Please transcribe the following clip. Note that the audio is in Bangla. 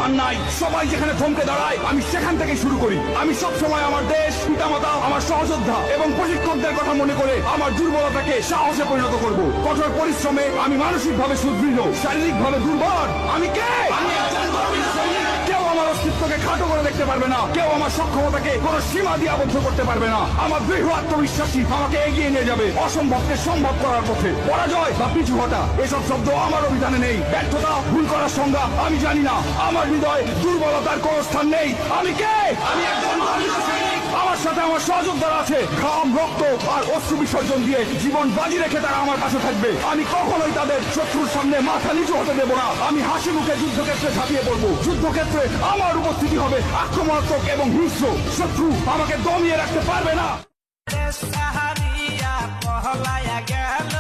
স্থান নাই। সবাই যেখানে থমকে দাঁড়ায় আমি সেখান থেকে শুরু করি। আমি সব সময় আমার দেশ, পিতামাতা, আমার সহযোদ্ধা এবং প্রশিক্ষকদের কথা মনে করে আমার দুর্বলতাকে সাহসে পরিণত করব। কঠোর পরিশ্রমে আমি মানসিকভাবে সুদৃঢ়, শারীরিকভাবে দুর্বল। আমি কে? আমি একজন গর্বিত সৈনিক। কেউ আমার অস্তিত্বকে খাটো করে দেখতে পারবে না। কেউ আমার সক্ষমতাকে কোনো সীমা দিয়ে আবদ্ধ করতে পারবে না। আমার দৃঢ় আত্মবিশ্বাসী আমাকে এগিয়ে নিয়ে যাবে অসম্ভবকে সম্ভব করার পথে। পরাজয় বা পিছু হটা এসব শব্দ আমার অভিধানে নেই। ব্যর্থতা, ভুল করার সংজ্ঞা আমি জানি না। আমার হৃদয় দুর্বলতার কোনো স্থান নেই। আমি কে? আমি একজন গর্বিত সৈনিক। আমার সাথে আমার সহযোদ্ধারা আছে। ঘাম, রক্ত আর অশ্রু বিসর্জন দিয়ে জীবন বাজি রেখে তারা আমার পাশে থাকবে। আমি কখনোই তাদের শত্রুর সামনে মাথা নিচু হতে দেব না। আমি হাসি মুখে যুদ্ধক্ষেত্রে ঝাঁপিয়ে পড়বো। যুদ্ধক্ষেত্রে আমার উপস্থিতি হবে আক্রমণাত্মক এবং হিংস্র। শত্রু আমাকে দমিয়ে রাখতে পারবে না। সাহারিয়া পহলায়া গেল